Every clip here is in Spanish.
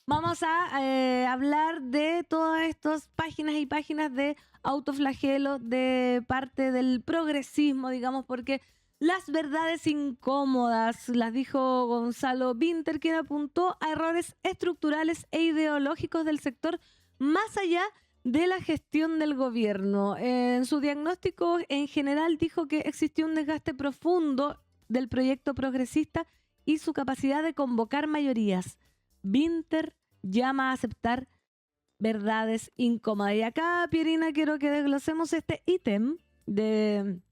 Vamos a hablar de todas estas páginas y páginas de autoflagelo de parte del progresismo, digamos, porque las verdades incómodas, las dijo Gonzalo Vinter, quien apuntó a errores estructurales e ideológicos del sector más allá de la gestión del gobierno. En su diagnóstico en general dijo que existió un desgaste profundo del proyecto progresista y su capacidad de convocar mayorías. Vinter llama a aceptar verdades incómodas. Y acá, Pierina, quiero que desglosemos este ítem del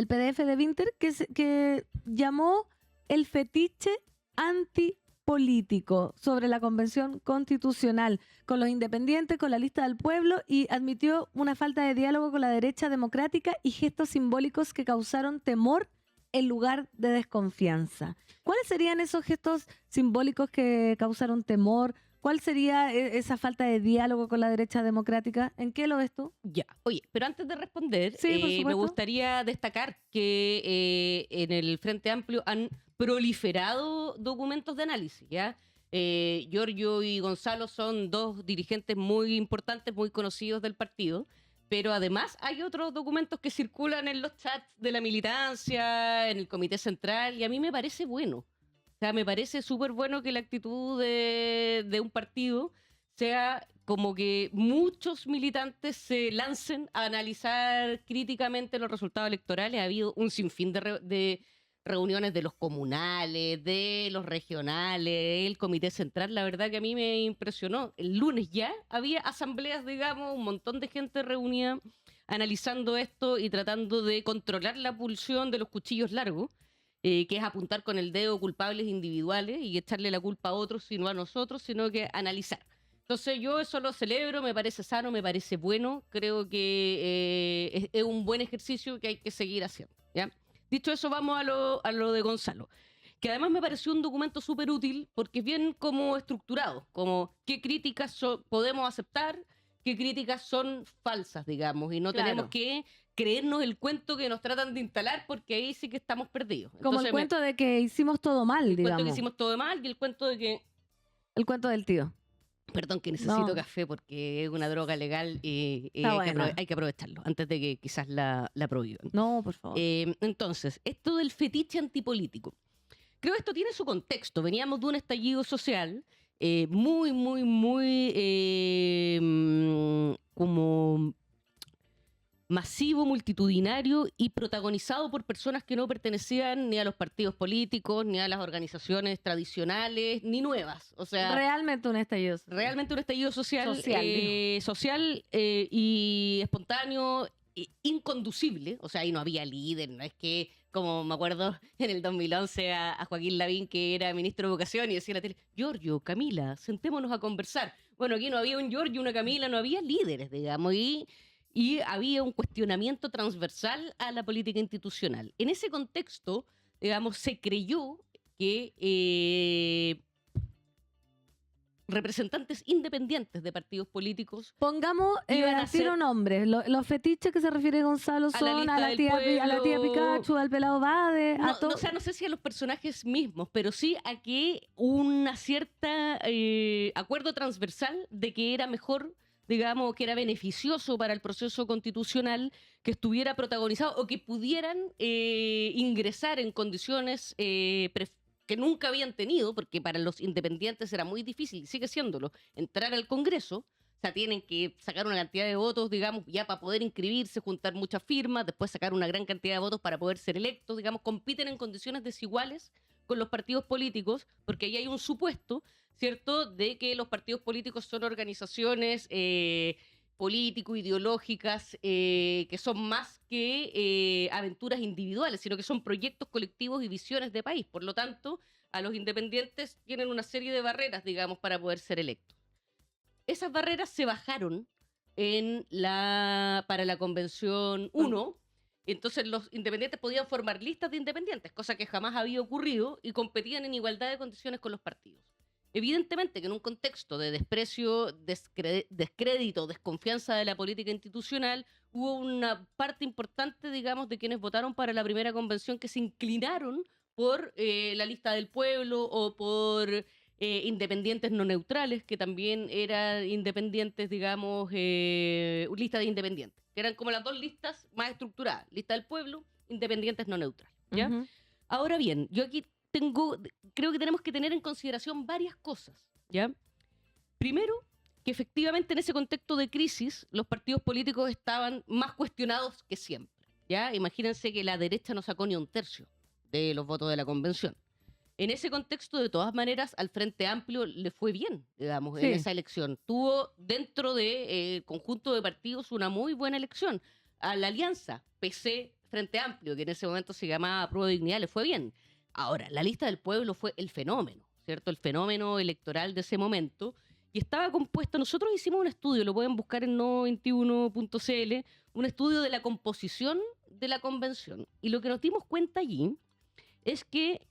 PDF de Vinter que llamó el fetiche antipolítico sobre la Convención Constitucional con los independientes, con la lista del pueblo, y admitió una falta de diálogo con la derecha democrática y gestos simbólicos que causaron temor en lugar de desconfianza. ¿Cuáles serían esos gestos simbólicos que causaron temor? ¿Cuál sería esa falta de diálogo con la derecha democrática? ¿En qué lo ves tú? Ya, oye, pero antes de responder, Sí, por supuesto. me gustaría destacar que en el Frente Amplio han proliferado documentos de análisis, ¿ya? Giorgio y Gonzalo son dos dirigentes muy importantes, muy conocidos del partido, pero además hay otros documentos que circulan en los chats de la militancia, en el Comité Central, y a mí me parece bueno. O sea, me parece súper bueno que la actitud de un partido sea como que muchos militantes se lancen a analizar críticamente los resultados electorales. Ha habido un sinfín de reuniones de los comunales, de los regionales, el Comité Central. La verdad que a mí me impresionó. El lunes ya había asambleas, digamos, un montón de gente reunida analizando esto y tratando de controlar la pulsión de los cuchillos largos. Que es apuntar con el dedo culpables individuales y echarle la culpa a otros, sino a nosotros, sino que analizar. Entonces yo eso lo celebro, me parece sano, me parece bueno, creo que es un buen ejercicio que hay que seguir haciendo, ¿ya? Dicho eso, vamos a lo de Gonzalo, que además me pareció un documento súper útil porque es bien como estructurado, como qué críticas podemos aceptar, qué críticas son falsas, digamos, y no Claro. tenemos que creernos el cuento que nos tratan de instalar porque ahí sí que estamos perdidos. Como Entonces, el cuento de que hicimos todo mal, el digamos. cuento que hicimos todo mal y el cuento de que... El cuento del tío. Perdón, que necesito No. café porque es una droga legal y Está buena. hay que aprovecharlo antes de que quizás la prohíban. No, por favor. Entonces, esto del fetiche antipolítico. Creo que esto tiene su contexto. Veníamos de un estallido social muy como masivo, multitudinario y protagonizado por personas que no pertenecían ni a los partidos políticos, ni a las organizaciones tradicionales, ni nuevas. O sea, Realmente un estallido. realmente un estallido social, Social, social y espontáneo, inconducible. O sea, ahí no había líder, no es que, como me acuerdo en el 2011 a Joaquín Lavín, que era ministro de Educación, y decía en la tele, Giorgio, Camila, sentémonos a conversar. Bueno, aquí no había un Giorgio, una Camila, no había líderes, digamos, y había un cuestionamiento transversal a la política institucional. En ese contexto, digamos, se creyó que representantes independientes de partidos políticos Pongamos iban a a tiro ser nombres. Los fetiches que se refiere Gonzalo a la son lista a la del tía, pueblo. a la tía Pikachu, al pelado Bade, No, a todo. o sea, no sé si a los personajes mismos, pero sí a que una cierta acuerdo transversal de que era mejor, digamos, que era beneficioso para el proceso constitucional que estuviera protagonizado o que pudieran ingresar en condiciones que nunca habían tenido, porque para los independientes era muy difícil, y sigue siéndolo, entrar al Congreso. O sea, tienen que sacar una cantidad de votos, digamos, ya para poder inscribirse, juntar muchas firmas, después sacar una gran cantidad de votos para poder ser electos, digamos, compiten en condiciones desiguales con los partidos políticos, porque ahí hay un supuesto, ¿cierto?, de que los partidos políticos son organizaciones político-ideológicas que son más que aventuras individuales, sino que son proyectos colectivos y visiones de país. Por lo tanto, a los independientes tienen una serie de barreras, digamos, para poder ser electos. Esas barreras se bajaron para la Convención 1. Entonces los independientes podían formar listas de independientes, cosa que jamás había ocurrido, y competían en igualdad de condiciones con los partidos. Evidentemente que en un contexto de desprecio, descrédito, desconfianza de la política institucional, hubo una parte importante, digamos, de quienes votaron para la primera convención que se inclinaron por la lista del pueblo o por independientes no neutrales, que también eran independientes, digamos, lista de independientes, que eran como las dos listas más estructuradas, lista del pueblo, independientes no neutrales, ¿ya? Ujú. Ahora bien, yo aquí creo que tenemos que tener en consideración varias cosas, ¿ya? Primero, que efectivamente en ese contexto de crisis, los partidos políticos estaban más cuestionados que siempre, ¿ya? Imagínense que la derecha no sacó ni un tercio de los votos de la convención. En ese contexto, de todas maneras, al Frente Amplio le fue bien, digamos, en Sí. esa elección. Tuvo dentro del conjunto de partidos una muy buena elección. A la alianza PC Frente Amplio, que en ese momento se llamaba Prueba de Dignidad, le fue bien. Ahora, la lista del pueblo fue el fenómeno, ¿cierto? El fenómeno electoral de ese momento. Y estaba compuesto, nosotros hicimos un estudio, lo pueden buscar en no21.cl, un estudio de la composición de la convención. Y lo que nos dimos cuenta allí es que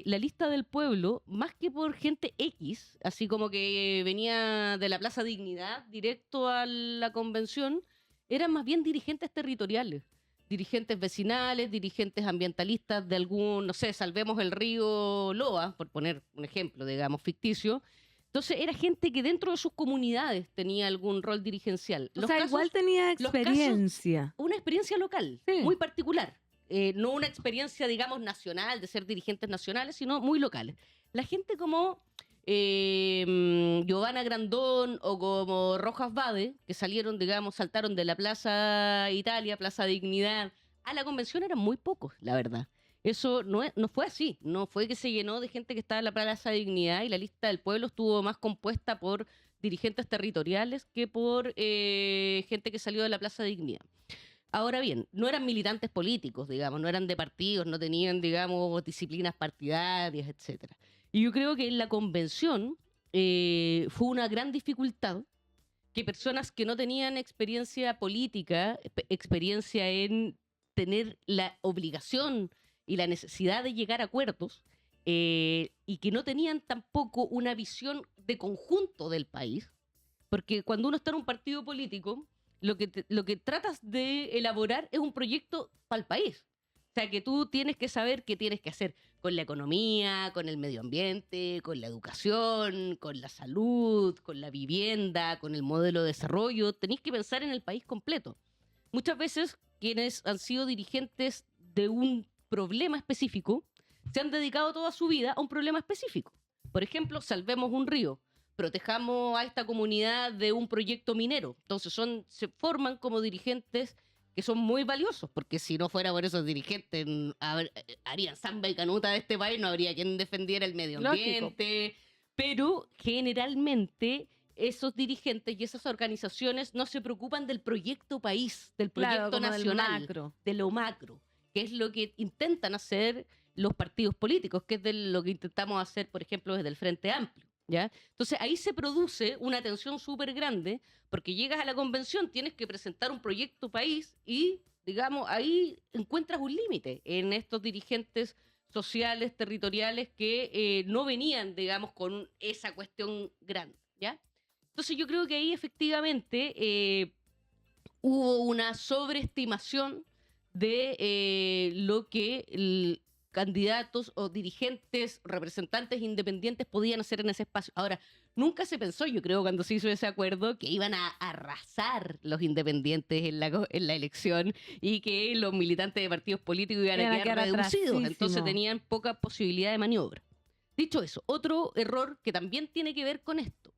la lista del pueblo, más que por gente X, así como que venía de la Plaza Dignidad directo a la convención, eran más bien dirigentes territoriales, dirigentes vecinales, dirigentes ambientalistas de algún, no sé, Salvemos el Río Loa, por poner un ejemplo, digamos, ficticio. Entonces era gente que dentro de sus comunidades tenía algún rol dirigencial. O sea, igual tenía los casos- experiencia. Una experiencia local, Sí. muy particular. No una experiencia, digamos, nacional, de ser dirigentes nacionales, sino muy locales. La gente como Giovanna Grandón o como Rojas Bade, que salieron, digamos, saltaron de la Plaza Italia, Plaza Dignidad, a la convención eran muy pocos, la verdad. Eso no fue así, no fue que se llenó de gente que estaba en la Plaza Dignidad y la lista del pueblo estuvo más compuesta por dirigentes territoriales que por gente que salió de la Plaza Dignidad. Ahora bien, no eran militantes políticos, digamos, no eran de partidos, no tenían, digamos, disciplinas partidarias, etcétera. Y yo creo que en la convención fue una gran dificultad que personas que no tenían experiencia política, experiencia en tener la obligación y la necesidad de llegar a acuerdos, y que no tenían tampoco una visión de conjunto del país, porque cuando uno está en un partido político, lo que tratas de elaborar es un proyecto para el país. O sea, que tú tienes que saber qué tienes que hacer con la economía, con el medio ambiente, con la educación, con la salud, con la vivienda, con el modelo de desarrollo. Tenés que pensar en el país completo. Muchas veces quienes han sido dirigentes de un problema específico se han dedicado toda su vida a un problema específico. Por ejemplo, salvemos un río, protejamos a esta comunidad de un proyecto minero. Entonces se forman como dirigentes que son muy valiosos, porque si no fuera por esos dirigentes, harían samba y canuta de este país, no habría quien defendiera el medio Lógico. ambiente. Pero generalmente esos dirigentes y esas organizaciones no se preocupan del proyecto país, del proyecto Claro, como del nacional, macro. de lo macro, que es lo que intentan hacer los partidos políticos, que es de lo que intentamos hacer, por ejemplo, desde el Frente Amplio, ¿ya? Entonces ahí se produce una tensión súper grande, porque llegas a la convención, tienes que presentar un proyecto país y, digamos, ahí encuentras un límite en estos dirigentes sociales, territoriales, que no venían, digamos, con esa cuestión grande, ¿ya? Entonces yo creo que ahí efectivamente hubo una sobreestimación de lo que candidatos o dirigentes, representantes independientes podían hacer en ese espacio. Ahora, nunca se pensó, yo creo, cuando se hizo ese acuerdo, que iban a arrasar los independientes en la elección y que los militantes de partidos políticos iban a quedar reducidos. Entonces atrasísimos. tenían poca posibilidad de maniobra. Dicho eso, otro error que también tiene que ver con esto,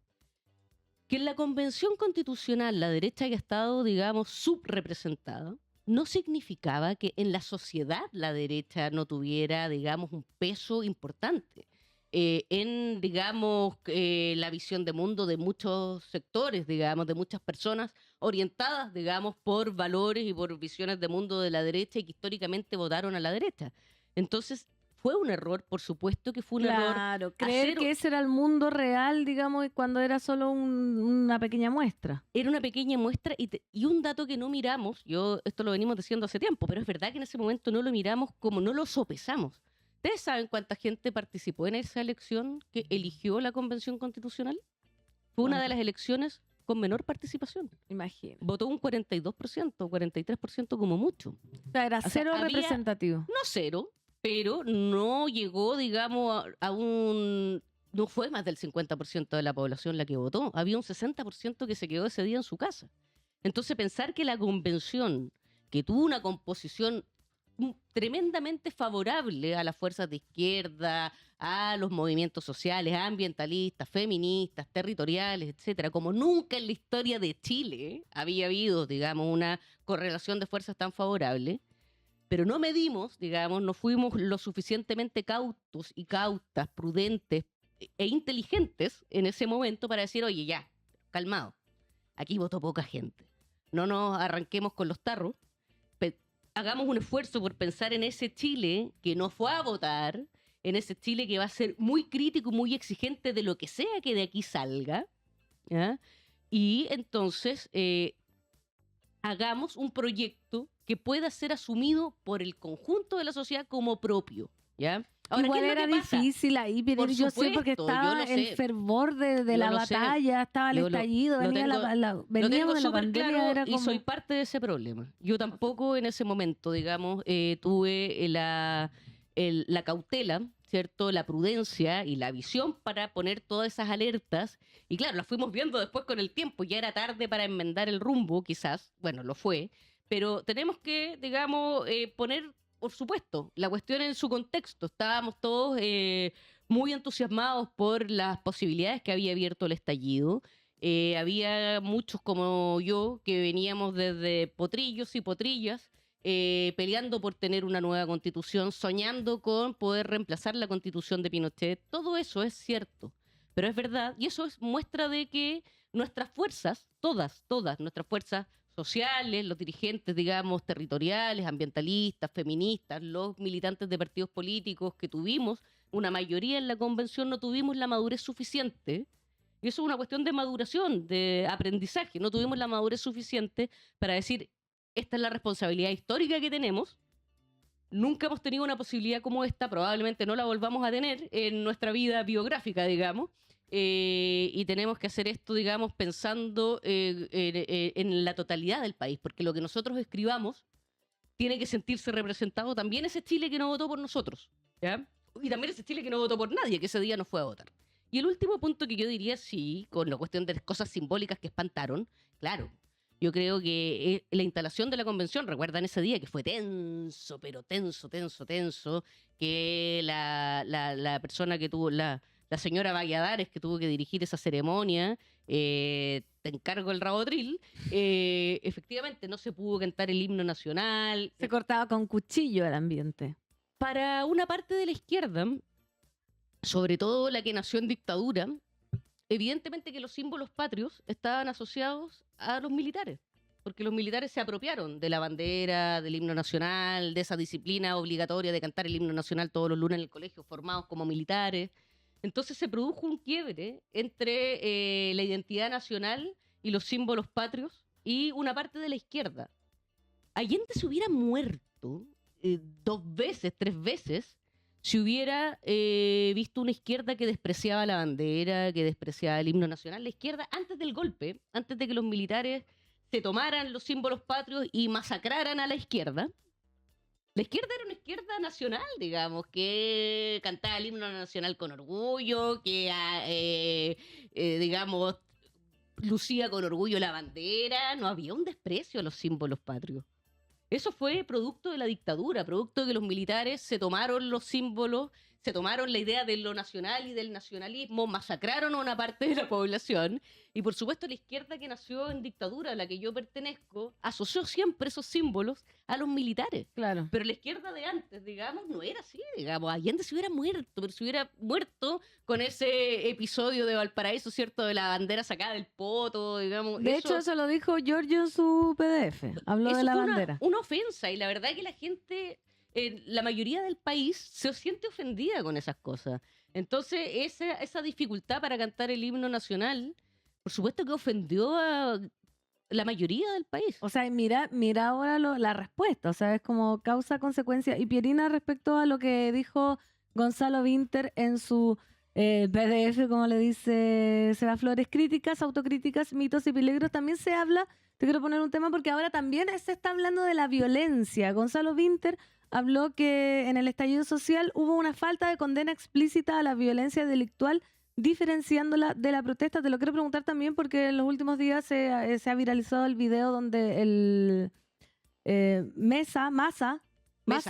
que en la Convención Constitucional la derecha haya estado, digamos, subrepresentada, no significaba que en la sociedad la derecha no tuviera, digamos, un peso importante en, digamos, la visión de mundo de muchos sectores, digamos, de muchas personas orientadas, digamos, por valores y por visiones de mundo de la derecha y que históricamente votaron a la derecha. Entonces, fue un error, por supuesto que fue un error. Claro, creer hacer- que ese era el mundo real, digamos, y cuando era solo una pequeña muestra. Era una pequeña muestra y un dato que no miramos, esto lo venimos diciendo hace tiempo, pero es verdad que en ese momento no lo miramos, como no lo sopesamos. ¿Ustedes saben cuánta gente participó en esa elección que eligió la Convención Constitucional? Fue una de ¿Cuánto? las elecciones con menor participación. Imagino. Votó un 42%, 43% como mucho. O sea, era sea, cero había- representativo. No cero, pero no llegó, digamos, a un no fue más del 50% de la población la que votó, había un 60% que se quedó ese día en su casa. Entonces pensar que la convención, que tuvo una composición tremendamente favorable a las fuerzas de izquierda, a los movimientos sociales, ambientalistas, feministas, territoriales, etcétera, como nunca en la historia de Chile había habido, digamos, una correlación de fuerzas tan favorable, pero no medimos, digamos, no fuimos lo suficientemente cautos y cautas, prudentes e inteligentes en ese momento para decir, oye, ya, calmado, aquí votó poca gente, no nos arranquemos con los tarros, hagamos un esfuerzo por pensar en ese Chile que no fue a votar, en ese Chile que va a ser muy crítico, muy exigente de lo que sea que de aquí salga, ¿ya? Y entonces hagamos un proyecto que pueda ser asumido por el conjunto de la sociedad como propio, ¿ya? Ahora, igual ¿qué es era lo que pasa? difícil ahí, pero Por yo sé porque supuesto, yo estaba lo el sé. fervor de Yo la lo sé. batalla, estaba el Yo estallido, lo venía tengo, lo veníamos tengo de la súper pandemia, claro era y como... soy parte de ese problema. Yo tampoco en ese momento, digamos, tuve la cautela, ¿cierto? La prudencia y la visión para poner todas esas alertas. Y claro, las fuimos viendo después con el tiempo. Ya era tarde para enmendar el rumbo, quizás. Bueno, lo fue. Pero tenemos que, digamos, poner, por supuesto, la cuestión en su contexto. Estábamos todos muy entusiasmados por las posibilidades que había abierto el estallido. Había muchos como yo que veníamos desde potrillos y potrillas peleando por tener una nueva constitución, soñando con poder reemplazar la constitución de Pinochet. Todo eso es cierto, pero es verdad, y eso es muestra de que nuestras fuerzas, todas nuestras fuerzas sociales, los dirigentes, digamos, territoriales, ambientalistas, feministas, los militantes de partidos políticos que tuvimos, una mayoría en la convención no tuvimos la madurez suficiente. Y eso es una cuestión de maduración, de aprendizaje. No tuvimos la madurez suficiente para decir, esta es la responsabilidad histórica que tenemos. Nunca hemos tenido una posibilidad como esta, probablemente no la volvamos a tener en nuestra vida biográfica, digamos. Y tenemos que hacer esto, digamos, pensando en la totalidad del país, porque lo que nosotros escribamos tiene que sentirse representado también ese Chile que no votó por nosotros, ¿ya? Y también ese Chile que no votó por nadie, que ese día no fue a votar. Y el último punto que yo diría, sí, con la cuestión de las cosas simbólicas que espantaron, claro, yo creo que la instalación de la convención, recuerdan ese día que fue tenso, pero tenso, que la persona que tuvo, la señora Valladares que tuvo que dirigir esa ceremonia, te encargo el rabotril, efectivamente no se pudo cantar el himno nacional. Se cortaba con cuchillo el ambiente. Para una parte de la izquierda, sobre todo la que nació en dictadura, evidentemente que los símbolos patrios estaban asociados a los militares, porque los militares se apropiaron de la bandera, del himno nacional, de esa disciplina obligatoria de cantar el himno nacional todos los lunes en el colegio, formados como militares. Entonces se produjo un quiebre entre la identidad nacional y los símbolos patrios y una parte de la izquierda. Allende se hubiera muerto 2 veces, 3 veces, si hubiera visto una izquierda que despreciaba la bandera, que despreciaba el himno nacional. La izquierda, antes del golpe, antes de que los militares se tomaran los símbolos patrios y masacraran a la izquierda era una izquierda nacional, digamos, que cantaba el himno nacional con orgullo, que, digamos, lucía con orgullo la bandera. No había un desprecio a los símbolos patrios. Eso fue producto de la dictadura, producto de que los militares se tomaron los símbolos, se tomaron la idea de lo nacional y del nacionalismo, masacraron a una parte de la población. Y por supuesto la izquierda que nació en dictadura, a la que yo pertenezco, asoció siempre esos símbolos a los militares. Claro. Pero la izquierda de antes, digamos, no era así, digamos. Allende se hubiera muerto, pero se hubiera muerto con ese episodio de Valparaíso, ¿cierto? De la bandera sacada del poto, digamos. De hecho, eso lo dijo Giorgio en su PDF. Habló de la fue bandera. Una ofensa, y la verdad que la gente, la mayoría del país, se siente ofendida con esas cosas. Entonces, esa dificultad para cantar el himno nacional, por supuesto que ofendió a la mayoría del país. O sea, mira ahora la respuesta, o sea, es como causa-consecuencia. Y Pierina, respecto a lo que dijo Gonzalo Vinter en su PDF, como le dice Seba Flores, críticas, autocríticas, mitos y peligros, también se habla, te quiero poner un tema porque ahora también se está hablando de la violencia. Gonzalo Vinter habló que en el estallido social hubo una falta de condena explícita a la violencia delictual diferenciándola de la protesta. Te lo quiero preguntar también porque en los últimos días se ha viralizado el video donde el Mesa, Mesa. le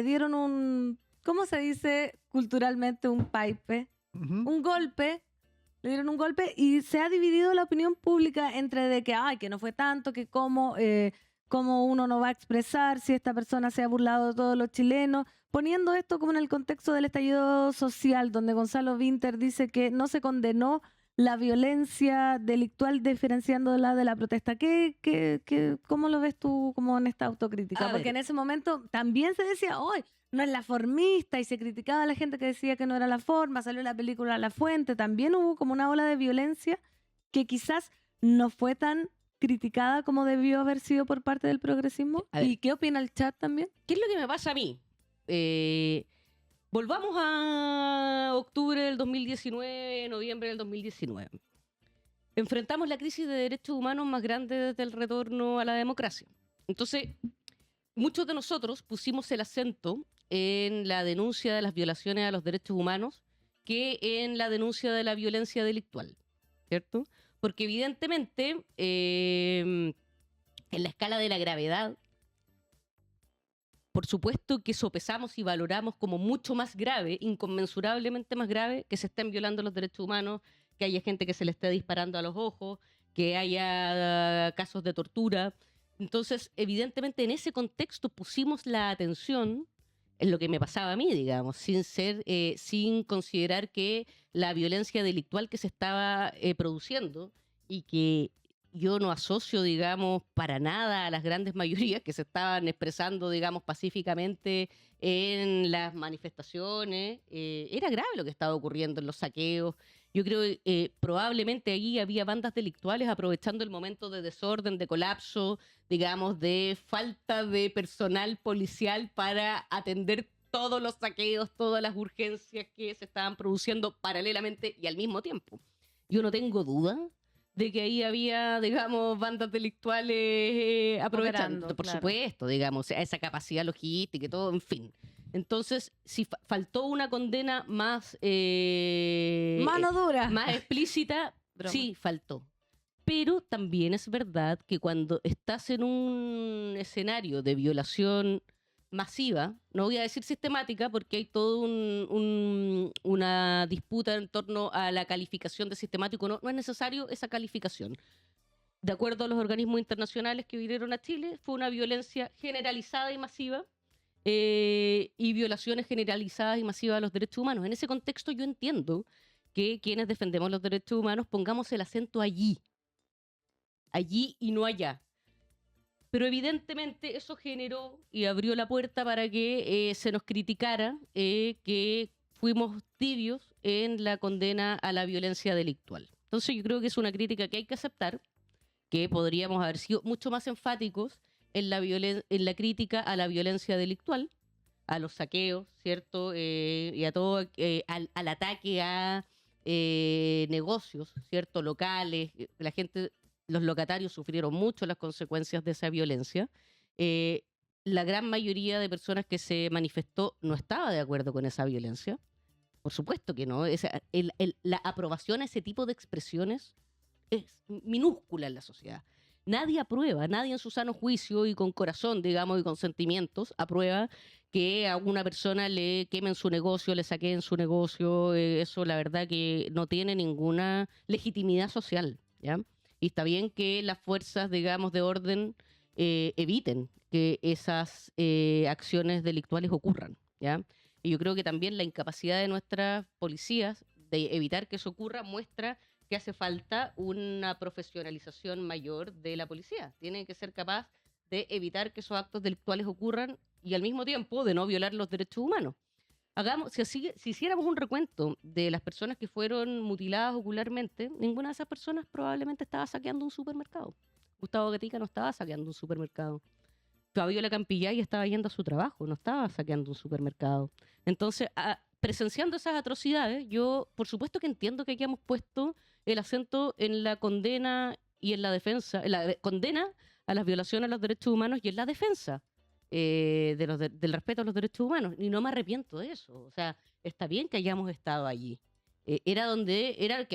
dieron un, ¿cómo se dice culturalmente? Un pipe, un golpe. Le dieron un golpe y se ha dividido la opinión pública entre de que, ay, que no fue tanto, que cómo uno no va a expresar si esta persona se ha burlado de todos los chilenos, poniendo esto como en el contexto del estallido social, donde Gonzalo Vinter dice que no se condenó la violencia delictual diferenciándola de la protesta. ¿Cómo lo ves tú como en esta autocrítica? Porque en ese momento también se decía, hoy no es la formista, y se criticaba a la gente que decía que no era la forma, salió la película La Fuente, también hubo como una ola de violencia que quizás no fue tan criticada como debió haber sido por parte del progresismo. ¿Y qué opina el chat también? ¿Qué es lo que me pasa a mí? Volvamos a octubre del 2019, noviembre del 2019. Enfrentamos la crisis de derechos humanos más grande desde el retorno a la democracia. Entonces, muchos de nosotros pusimos el acento en la denuncia de las violaciones a los derechos humanos que en la denuncia de la violencia delictual, ¿cierto? Porque evidentemente, en la escala de la gravedad, por supuesto que sopesamos y valoramos como mucho más grave, inconmensurablemente más grave, que se estén violando los derechos humanos, que haya gente que se le esté disparando a los ojos, que haya casos de tortura. Entonces, evidentemente, en ese contexto pusimos la atención en lo que me pasaba a mí, digamos, sin considerar que la violencia delictual que se estaba produciendo y que yo no asocio, digamos, para nada a las grandes mayorías que se estaban expresando, digamos, pacíficamente en las manifestaciones. Era grave lo que estaba ocurriendo en los saqueos. Yo creo que probablemente allí había bandas delictuales aprovechando el momento de desorden, de colapso, digamos, de falta de personal policial para atender todos los saqueos, todas las urgencias que se estaban produciendo paralelamente y al mismo tiempo. Yo no tengo duda de que ahí había, digamos, bandas delictuales aprovechando, por supuesto, digamos, esa capacidad logística y todo, en fin. Entonces, si faltó una condena más mano dura, más explícita, sí, faltó. Pero también es verdad que cuando estás en un escenario de violación masiva, no voy a decir sistemática porque hay toda una disputa en torno a la calificación de sistemático, no es necesario esa calificación. De acuerdo a los organismos internacionales que vinieron a Chile, fue una violencia generalizada y masiva y violaciones generalizadas y masivas a los derechos humanos. En ese contexto yo entiendo que quienes defendemos los derechos humanos pongamos el acento allí y no allá. Pero evidentemente eso generó y abrió la puerta para que se nos criticara que fuimos tibios en la condena a la violencia delictual. Entonces yo creo que es una crítica que hay que aceptar, que podríamos haber sido mucho más enfáticos en la crítica a la violencia delictual, a los saqueos, ¿cierto? Y a todo, al ataque a negocios, ¿cierto? Locales, la gente... Los locatarios sufrieron mucho las consecuencias de esa violencia. La gran mayoría de personas que se manifestó no estaba de acuerdo con esa violencia. Por supuesto que no. La aprobación a ese tipo de expresiones es minúscula en la sociedad. Nadie aprueba, nadie en su sano juicio y con corazón, digamos, y con sentimientos, aprueba que a una persona le quemen su negocio, le saquen su negocio. Eso, la verdad, que no tiene ninguna legitimidad social, ¿ya? Y está bien que las fuerzas, digamos, de orden eviten que esas acciones delictuales ocurran, ¿ya? Y yo creo que también la incapacidad de nuestras policías de evitar que eso ocurra muestra que hace falta una profesionalización mayor de la policía. Tienen que ser capaz de evitar que esos actos delictuales ocurran y al mismo tiempo de no violar los derechos humanos. Si hiciéramos un recuento de las personas que fueron mutiladas ocularmente, ninguna de esas personas probablemente estaba saqueando un supermercado. Gustavo Gatica no estaba saqueando un supermercado. Fabiola Campillay estaba yendo a su trabajo, no estaba saqueando un supermercado. Entonces, presenciando esas atrocidades, yo por supuesto que entiendo que aquí hemos puesto el acento en la condena y en la defensa, en la condena a las violaciones a los derechos humanos y en la defensa del respeto a los derechos humanos. Y no me arrepiento de eso. O sea, está bien que hayamos estado allí. Era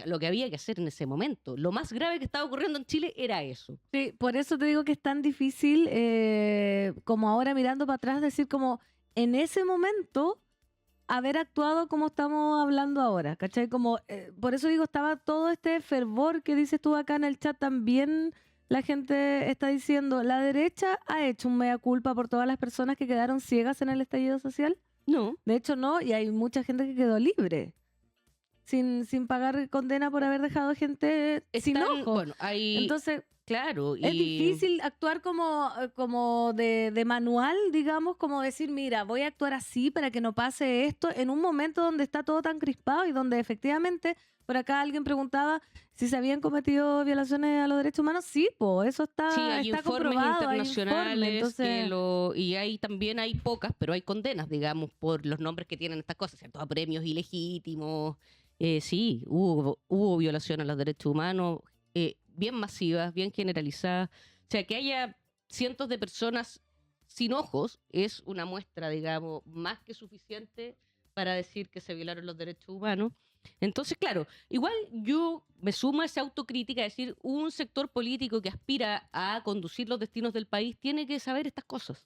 lo que había que hacer en ese momento. Lo más grave que estaba ocurriendo en Chile era eso. Sí, por eso te digo que es tan difícil, como ahora mirando para atrás, decir como en ese momento haber actuado como estamos hablando ahora, ¿cachai? Como, por eso digo, estaba todo este fervor que dices tú acá en el chat también. La gente está diciendo, la derecha ha hecho un mea culpa por todas las personas que quedaron ciegas en el estallido social. No. De hecho, no, y hay mucha gente que quedó libre, sin pagar condena por haber dejado gente sin ojo. Bueno, hay... Entonces, Claro. es difícil actuar como de manual, digamos, como decir, mira, voy a actuar así para que no pase esto en un momento donde está todo tan crispado y donde efectivamente, por acá alguien preguntaba si se habían cometido violaciones a los derechos humanos. Sí, eso está, Sí, hay está informes comprobado, internacionales entonces... y hay también hay pocas, pero hay condenas, digamos, por los nombres que tienen estas cosas, ¿cierto? A premios ilegítimos. Sí, hubo violación a los derechos humanos, bien masivas, bien generalizadas. O sea, que haya cientos de personas sin ojos es una muestra, digamos, más que suficiente para decir que se violaron los derechos humanos. Entonces, claro, igual yo me sumo a esa autocrítica, es decir, un sector político que aspira a conducir los destinos del país tiene que saber estas cosas.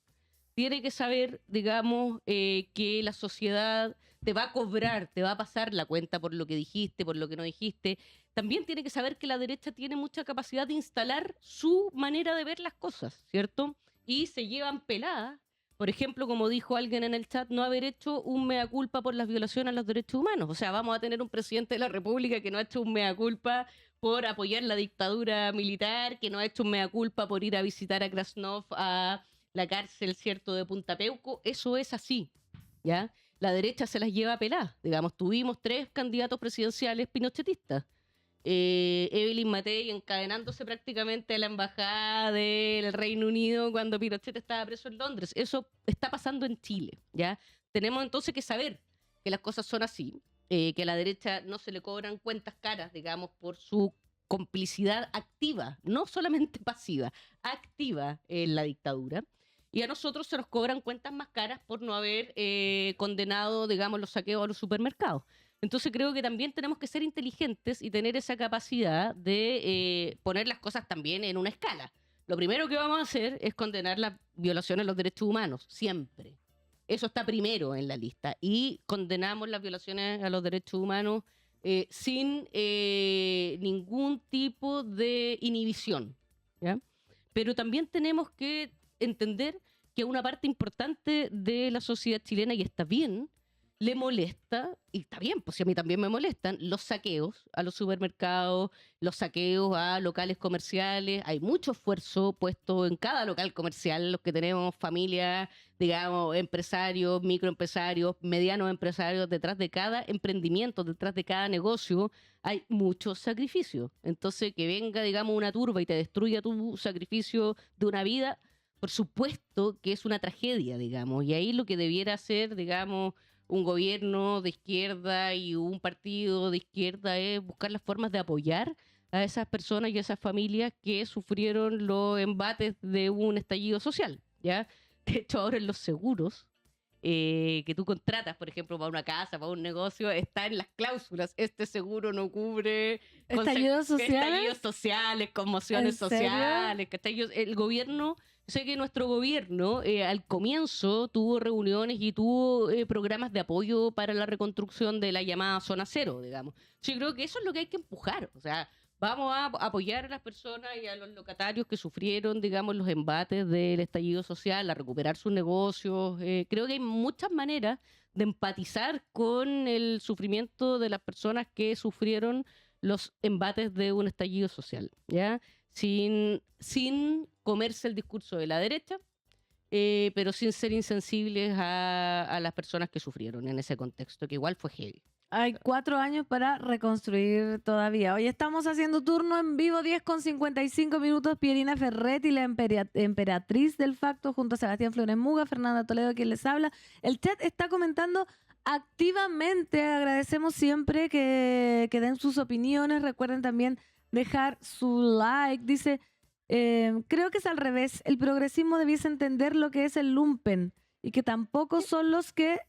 Tiene que saber, digamos, que la sociedad te va a cobrar, te va a pasar la cuenta por lo que dijiste, por lo que no dijiste. También tiene que saber que la derecha tiene mucha capacidad de instalar su manera de ver las cosas, ¿cierto? Y se llevan peladas. Por ejemplo, como dijo alguien en el chat, no haber hecho un mea culpa por las violaciones a los derechos humanos. O sea, vamos a tener un presidente de la República que no ha hecho un mea culpa por apoyar la dictadura militar, que no ha hecho un mea culpa por ir a visitar a Krasnov a la cárcel, ¿cierto?, de Punta Peuco. Eso es así, ¿ya? La derecha se las lleva peladas. Digamos, tuvimos 3 candidatos presidenciales pinochetistas. Evelyn Matei encadenándose prácticamente a la embajada del Reino Unido cuando Pinochet estaba preso en Londres. Eso está pasando en Chile, ¿ya? Tenemos entonces que saber que las cosas son así, que a la derecha no se le cobran cuentas caras, digamos, por su complicidad activa, no solamente pasiva, activa en la dictadura. Y a nosotros se nos cobran cuentas más caras por no haber condenado, digamos, los saqueos a los supermercados. Entonces creo que también tenemos que ser inteligentes y tener esa capacidad de poner las cosas también en una escala. Lo primero que vamos a hacer es condenar las violaciones a los derechos humanos, siempre. Eso está primero en la lista. Y condenamos las violaciones a los derechos humanos sin ningún tipo de inhibición, ¿ya? Pero también tenemos que entender que una parte importante de la sociedad chilena, y está bien, le molesta, y está bien, pues si a mí también me molestan, los saqueos a los supermercados, los saqueos a locales comerciales. Hay mucho esfuerzo puesto en cada local comercial, los que tenemos familias, digamos, empresarios, microempresarios, medianos empresarios, detrás de cada emprendimiento, detrás de cada negocio, hay mucho sacrificio. Entonces, que venga, digamos, una turba y te destruya tu sacrificio de una vida, por supuesto que es una tragedia, digamos, y ahí lo que debiera ser, digamos, un gobierno de izquierda y un partido de izquierda es buscar las formas de apoyar a esas personas y a esas familias que sufrieron los embates de un estallido social, ¿ya? De hecho, ahora en los seguros que tú contratas, por ejemplo, para una casa, para un negocio, está en las cláusulas, este seguro no cubre ¿Estallidos sociales, conmociones sociales, el gobierno... Sé que nuestro gobierno al comienzo tuvo reuniones y tuvo programas de apoyo para la reconstrucción de la llamada zona cero, digamos. Yo creo que eso es lo que hay que empujar. O sea, vamos a apoyar a las personas y a los locatarios que sufrieron, digamos, los embates del estallido social, a recuperar sus negocios. Creo que hay muchas maneras de empatizar con el sufrimiento de las personas que sufrieron los embates de un estallido social, ¿ya? Sin comerse el discurso de la derecha, pero sin ser insensibles a las personas que sufrieron en ese contexto, que igual fue heavy. Hay 4 años para reconstruir todavía. Hoy estamos haciendo turno en vivo, 10:55 Pierina Ferretti, la emperatriz del facto, junto a Sebastián Flores Muga, Fernanda Toledo, quien les habla. El chat está comentando activamente. Agradecemos siempre que den sus opiniones. Recuerden también dejar su like. Dice, Creo que es al revés. El progresismo debiese entender lo que es el lumpen y que tampoco son los que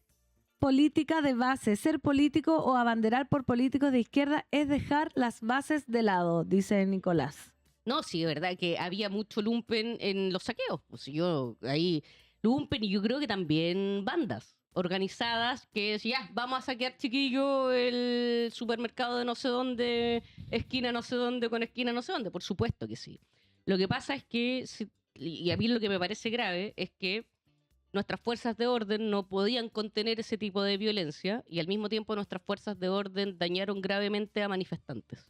política de base. Ser político o abanderar por políticos de izquierda es dejar las bases de lado, dice Nicolás. No, sí, es verdad que había mucho lumpen en los saqueos. Pues yo ahí, lumpen y yo creo que también bandas organizadas que decían, ya, vamos a saquear, chiquillo, el supermercado de no sé dónde, esquina no sé dónde, con esquina no sé dónde. Por supuesto que sí. Lo que pasa es que, y a mí lo que me parece grave, es que nuestras fuerzas de orden no podían contener ese tipo de violencia y al mismo tiempo nuestras fuerzas de orden dañaron gravemente a manifestantes,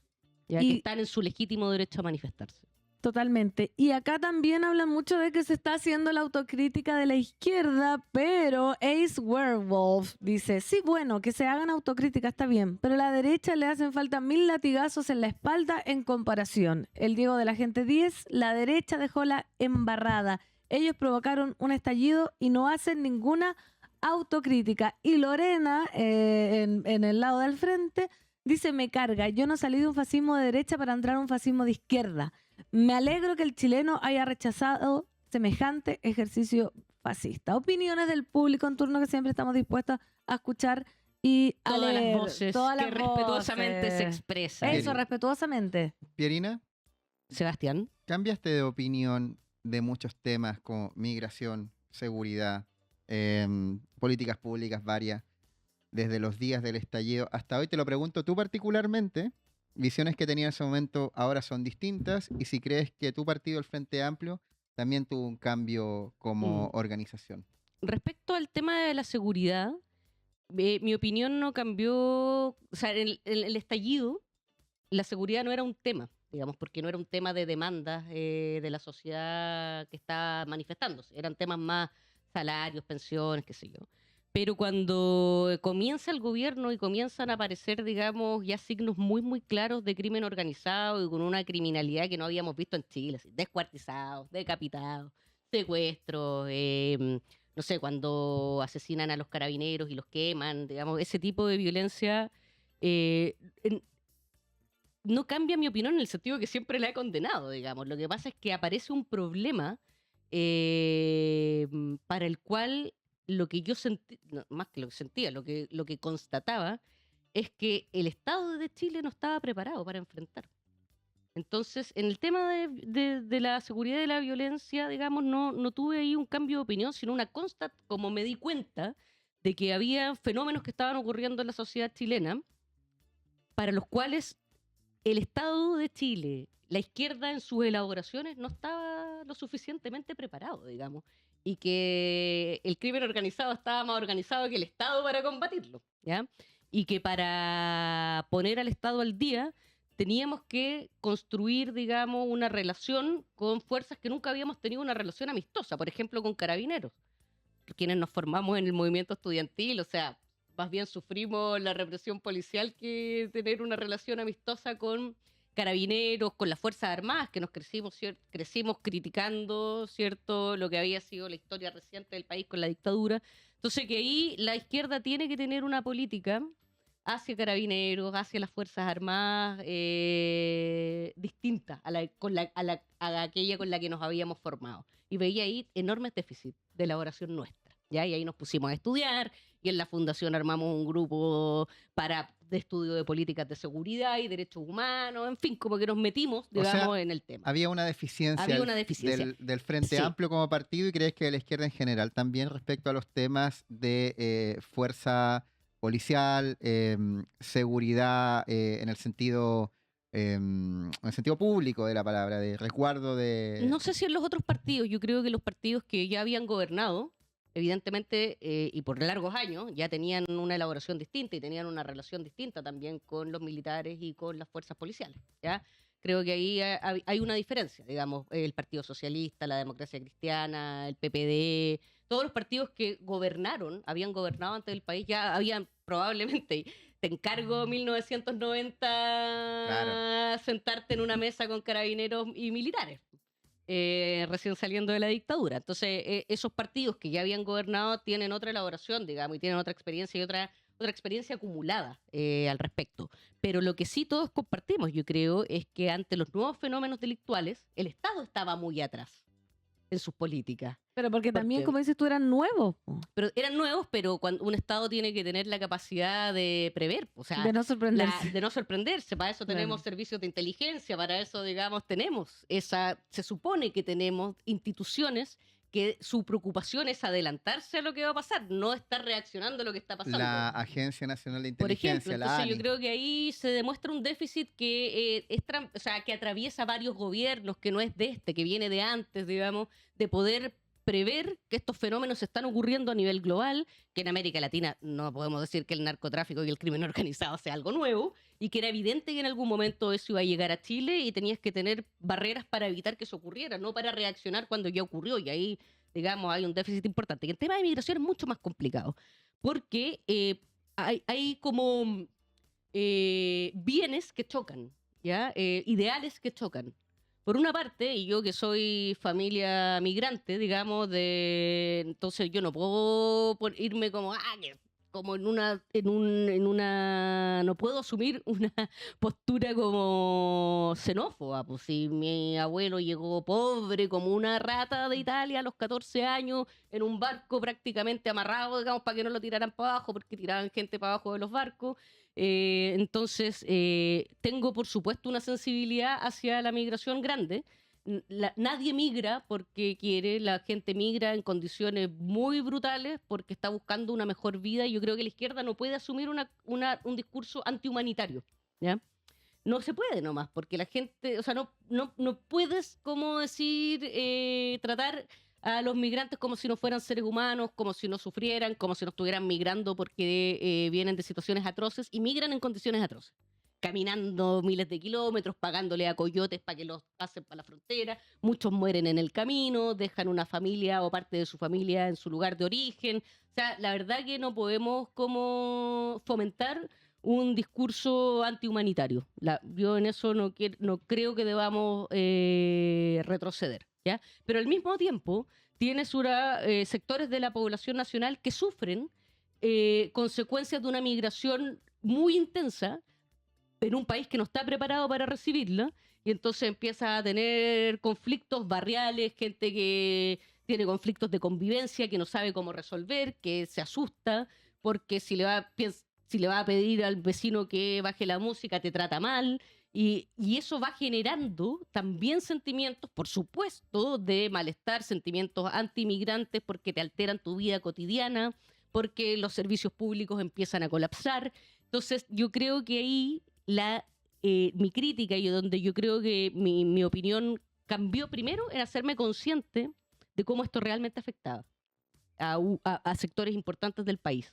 ya que Y están en su legítimo derecho a manifestarse. totalmente. Y acá también hablan mucho de que se está haciendo la autocrítica de la izquierda, pero Ace Werewolf dice, sí, bueno, que se hagan autocrítica está bien, pero a la derecha le hacen falta 1000 latigazos en la espalda en comparación. El Diego de la gente 10, la derecha dejó la embarrada. Ellos provocaron un estallido y no hacen ninguna autocrítica. Y Lorena, en el lado del frente, dice, me carga, yo no salí de un fascismo de derecha para entrar a un fascismo de izquierda. Me alegro que el chileno haya rechazado semejante ejercicio fascista. Opiniones del público en turno que siempre estamos dispuestos a escuchar y a Todas las leer. voces Todas que las respetuosamente se voces. expresan. Eso, respetuosamente. Pierina, Sebastián. ¿cambiaste de opinión de muchos temas como migración, seguridad, políticas públicas varias, desde los días del estallido hasta hoy? Te lo pregunto tú particularmente, visiones que tenía en ese momento ahora son distintas, y si crees que tu partido, el Frente Amplio, también tuvo un cambio como organización. Respecto al tema de la seguridad, mi opinión no cambió. O sea, en el estallido, la seguridad no era un tema, digamos, porque no era un tema de demandas de la sociedad que está manifestándose. Eran temas más salarios, pensiones, qué sé yo. Pero cuando comienza el gobierno y comienzan a aparecer, digamos, ya signos muy, muy claros de crimen organizado y con una criminalidad que no habíamos visto en Chile, así, descuartizados, decapitados, secuestros, no sé, cuando asesinan a los carabineros y los queman, digamos, ese tipo de violencia eh, en- no cambia mi opinión en el sentido que siempre la he condenado, digamos. Lo que pasa es que aparece un problema para el cual lo que yo sentí, no, más que lo que sentía, lo que constataba es que el Estado de Chile no estaba preparado para enfrentar. Entonces, en el tema de la seguridad y de la violencia, digamos, no tuve ahí un cambio de opinión, sino una constante, como me di cuenta de que había fenómenos que estaban ocurriendo en la sociedad chilena, para los cuales el Estado de Chile, la izquierda en sus elaboraciones, no estaba lo suficientemente preparado, digamos, y que el crimen organizado estaba más organizado que el Estado para combatirlo, ¿ya? Y que para poner al Estado al día teníamos que construir, digamos, una relación con fuerzas que nunca habíamos tenido una relación amistosa, por ejemplo, con carabineros, quienes nos formamos en el movimiento estudiantil, o sea, más bien sufrimos la represión policial que tener una relación amistosa con carabineros, con las Fuerzas Armadas, que nos crecimos criticando, ¿cierto?, lo que había sido la historia reciente del país con la dictadura. Entonces que ahí la izquierda tiene que tener una política hacia carabineros, hacia las Fuerzas Armadas, distinta a aquella con la que nos habíamos formado. Y veía ahí enormes déficits de elaboración nuestra, ¿ya? Y ahí nos pusimos a estudiar, y en la fundación armamos un grupo de estudio de políticas de seguridad y derechos humanos, en fin, como que nos metimos, digamos, en el tema. Había una deficiencia, Había una deficiencia. Del Frente Sí. Amplio como partido, y crees que de la izquierda en general también respecto a los temas de fuerza policial, seguridad en el sentido público de la palabra, de resguardo de... No sé si en los otros partidos, yo creo que los partidos que ya habían gobernado, evidentemente, y por largos años, ya tenían una elaboración distinta y tenían una relación distinta también con los militares y con las fuerzas policiales, ¿ya? Creo que ahí hay una diferencia, digamos, el Partido Socialista, la Democracia Cristiana, el PPD, todos los partidos que habían gobernado antes del país, ya habían probablemente, te encargo 1990, Claro. sentarte en una mesa con carabineros y militares. Recién saliendo de la dictadura. Entonces, esos partidos que ya habían gobernado tienen otra elaboración, digamos, y tienen otra experiencia y otra experiencia acumulada al respecto. Pero lo que sí todos compartimos, yo creo, es que ante los nuevos fenómenos delictuales, el Estado estaba muy atrás en sus políticas. Pero porque también, Porque- como dices tú, eran nuevos, po, Pero eran nuevos, pero cuando un Estado tiene que tener la capacidad de prever, o sea, de no sorprenderse. de no sorprenderse. Para eso tenemos Claro. servicios de inteligencia, para eso, digamos, se supone que tenemos instituciones que su preocupación es adelantarse a lo que va a pasar, no estar reaccionando a lo que está pasando. La Agencia Nacional de Por Inteligencia, ejemplo, la entonces yo ANI. creo que ahí se demuestra un déficit que o sea, que atraviesa varios gobiernos, que no es de este, que viene de antes, digamos, de poder prever que estos fenómenos están ocurriendo a nivel global, que en América Latina no podemos decir que el narcotráfico y el crimen organizado sea algo nuevo, y que era evidente que en algún momento eso iba a llegar a Chile y tenías que tener barreras para evitar que eso ocurriera, no para reaccionar cuando ya ocurrió, y ahí, digamos, hay un déficit importante. Y el tema de migración es mucho más complicado, porque hay como bienes que chocan, ¿ya? Ideales que chocan. Por una parte, y yo que soy familia migrante, digamos, entonces yo no puedo irme como, como no puedo asumir una postura como xenófoba, pues si mi abuelo llegó pobre como una rata de Italia a los 14 años en un barco prácticamente amarrado, digamos, para que no lo tiraran para abajo, porque tiraban gente para abajo de los barcos. Entonces, tengo por supuesto una sensibilidad hacia la migración grande. Nadie migra porque quiere, la gente migra en condiciones muy brutales porque está buscando una mejor vida, y yo creo que la izquierda no puede asumir un discurso antihumanitario, ¿ya? No se puede nomás, porque la gente, o sea, no puedes, como decir, tratar a los migrantes como si no fueran seres humanos, como si no sufrieran, como si no estuvieran migrando porque vienen de situaciones atroces y migran en condiciones atroces. Caminando miles de kilómetros, pagándole a coyotes para que los pasen para la frontera. Muchos mueren en el camino, dejan una familia o parte de su familia en su lugar de origen. O sea, la verdad que no podemos como fomentar un discurso antihumanitario. Yo en eso no creo que debamos retroceder, ¿ya? Pero al mismo tiempo tienes sectores de la población nacional que sufren consecuencias de una migración muy intensa en un país que no está preparado para recibirla, y entonces empieza a tener conflictos barriales, gente que tiene conflictos de convivencia, que no sabe cómo resolver, que se asusta, porque si le va a pedir al vecino que baje la música, te trata mal, y eso va generando también sentimientos, por supuesto, de malestar, sentimientos anti-inmigrantes, porque te alteran tu vida cotidiana, porque los servicios públicos empiezan a colapsar. Entonces, yo creo que ahí mi crítica, y donde yo creo que mi opinión cambió primero, en hacerme consciente de cómo esto realmente afectaba a sectores importantes del país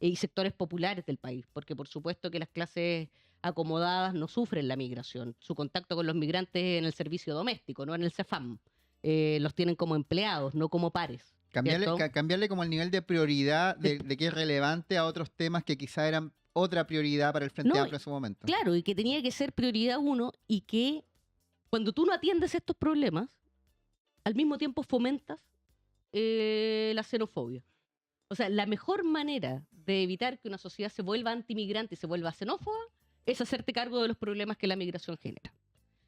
y sectores populares del país, porque por supuesto que las clases acomodadas no sufren la migración. Su contacto con los migrantes es en el servicio doméstico, no en el CEFAM. Los tienen como empleados, no como pares. ¿Cierto? Cambiarle como el nivel de prioridad de que es relevante a otros temas que quizá eran otra prioridad para el Frente No, Amplio en su momento. Claro, y que tenía que ser prioridad uno, y que cuando tú no atiendes estos problemas, al mismo tiempo fomentas la xenofobia. O sea, la mejor manera de evitar que una sociedad se vuelva antimigrante y se vuelva xenófoba es hacerte cargo de los problemas que la migración genera.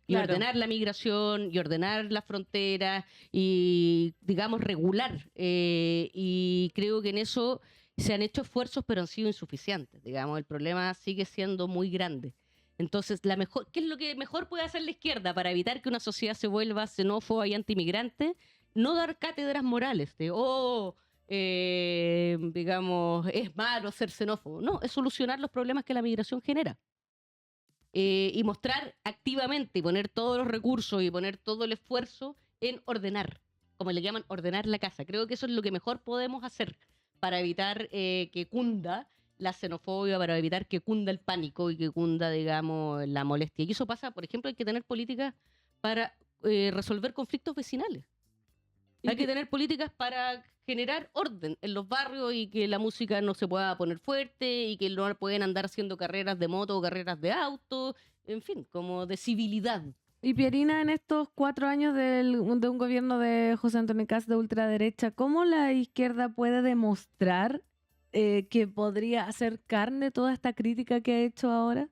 Y Claro. ordenar la migración, y ordenar las fronteras, y, digamos, regular. Y creo que en eso se han hecho esfuerzos, pero han sido insuficientes. Digamos, el problema sigue siendo muy grande. Entonces, ¿qué es lo que mejor puede hacer la izquierda para evitar que una sociedad se vuelva xenófoba y antimigrante? No dar cátedras morales de, digamos, es malo ser xenófobo. No, es solucionar los problemas que la migración genera. Y mostrar activamente, y poner todos los recursos y poner todo el esfuerzo en ordenar, como le llaman, ordenar la casa. Creo que eso es lo que mejor podemos hacer para evitar que cunda la xenofobia, para evitar que cunda el pánico y que cunda, digamos, la molestia. Y eso pasa, por ejemplo, hay que tener políticas para resolver conflictos vecinales. Hay que tener políticas para generar orden en los barrios, y que la música no se pueda poner fuerte, y que no pueden andar haciendo carreras de moto o carreras de auto, en fin, como de civilidad. Y Pierina, en estos 4 años de un gobierno de José Antonio Kast de ultraderecha, ¿cómo la izquierda puede demostrar que podría hacer carne toda esta crítica que ha hecho ahora?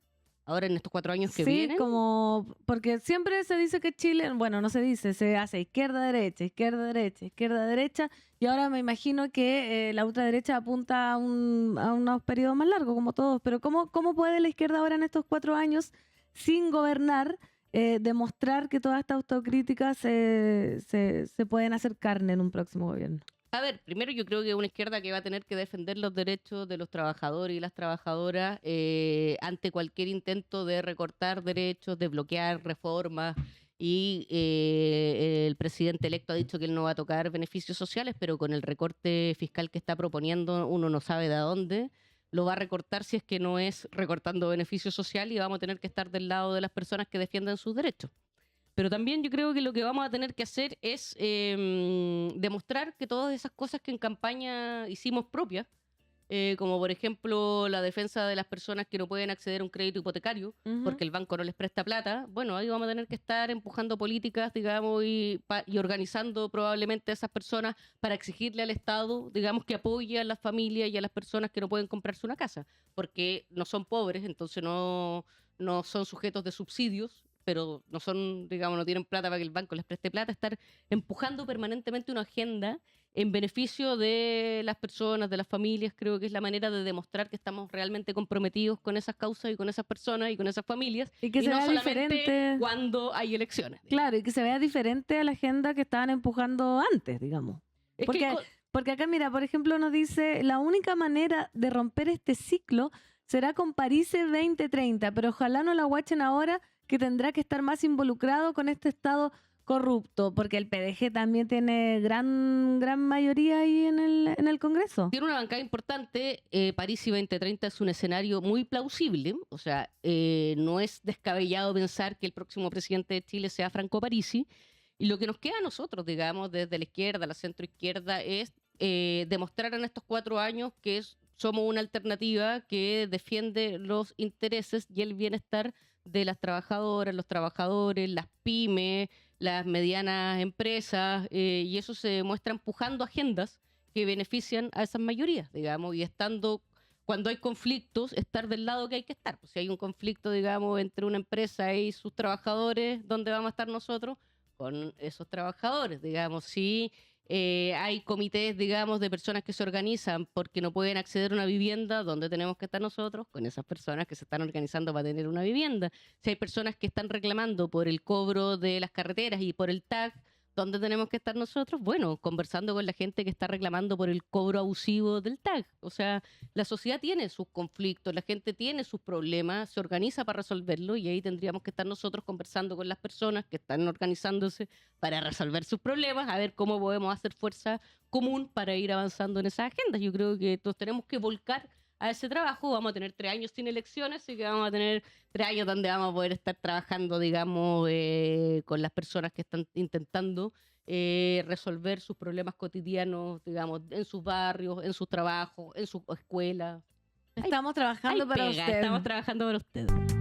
Ahora en estos 4 años que Sí, vienen. como porque siempre se dice que Chile, bueno, no se dice, se hace izquierda-derecha, izquierda-derecha, izquierda-derecha, y ahora me imagino que la ultraderecha apunta a unos periodos más largos, como todos, pero ¿cómo puede la izquierda ahora en estos 4 años, sin gobernar, demostrar que todas estas autocríticas se pueden hacer carne en un próximo gobierno? A ver, primero yo creo que una izquierda que va a tener que defender los derechos de los trabajadores y las trabajadoras ante cualquier intento de recortar derechos, de bloquear reformas. Y el presidente electo ha dicho que él no va a tocar beneficios sociales, pero con el recorte fiscal que está proponiendo uno no sabe de dónde lo va a recortar si es que no es recortando beneficios sociales, y vamos a tener que estar del lado de las personas que defiendan sus derechos. Pero también yo creo que lo que vamos a tener que hacer es demostrar que todas esas cosas que en campaña hicimos propias, como por ejemplo la defensa de las personas que no pueden acceder a un crédito hipotecario porque el banco no les presta plata, bueno, ahí vamos a tener que estar empujando políticas, digamos, y organizando probablemente a esas personas para exigirle al Estado, digamos, que apoye a las familias y a las personas que no pueden comprarse una casa, porque no son pobres, entonces no son sujetos de subsidios, pero no son, digamos, no tienen plata para que el banco les preste plata. Estar empujando permanentemente una agenda en beneficio de las personas, de las familias, creo que es la manera de demostrar que estamos realmente comprometidos con esas causas y con esas personas y con esas familias, Y que y se no vea solamente diferente. cuando hay elecciones. Claro, y que se vea diferente a la agenda que estaban empujando antes, digamos. Es Porque, que porque acá, mira, por ejemplo, nos dice, la única manera de romper este ciclo será con París 2030, pero ojalá no la guachen ahora, que tendrá que estar más involucrado con este Estado corrupto, porque el PDG también tiene gran mayoría ahí en el Congreso. tiene una bancada importante. París y 2030 es un escenario muy plausible. O sea, no es descabellado pensar que el próximo presidente de Chile sea Franco Parisi. Y lo que nos queda a nosotros, digamos, desde la izquierda, la centroizquierda, es demostrar en estos 4 años que somos una alternativa que defiende los intereses y el bienestar de las trabajadoras, los trabajadores, las pymes, las medianas empresas, y eso se demuestra empujando agendas que benefician a esas mayorías, digamos, y estando, cuando hay conflictos, estar del lado que hay que estar. Pues si hay un conflicto, digamos, entre una empresa y sus trabajadores, ¿dónde vamos a estar nosotros? Con esos trabajadores, digamos. Si hay comités, digamos, de personas que se organizan porque no pueden acceder a una vivienda, ¿dónde tenemos que estar nosotros? Con esas personas que se están organizando para tener una vivienda. Si hay personas que están reclamando por el cobro de las carreteras y por el TAG, ¿dónde tenemos que estar nosotros? Bueno, conversando con la gente que está reclamando por el cobro abusivo del TAG. O sea, la sociedad tiene sus conflictos, la gente tiene sus problemas, se organiza para resolverlo, y ahí tendríamos que estar nosotros conversando con las personas que están organizándose para resolver sus problemas, a ver cómo podemos hacer fuerza común para ir avanzando en esas agendas. Yo creo que todos tenemos que volcar a ese trabajo. Vamos a tener 3 años sin elecciones, así que vamos a tener 3 años donde vamos a poder estar trabajando, digamos, con las personas que están intentando resolver sus problemas cotidianos, digamos, en sus barrios, en sus trabajos, en sus escuelas. Estamos trabajando para usted. Estamos trabajando para usted.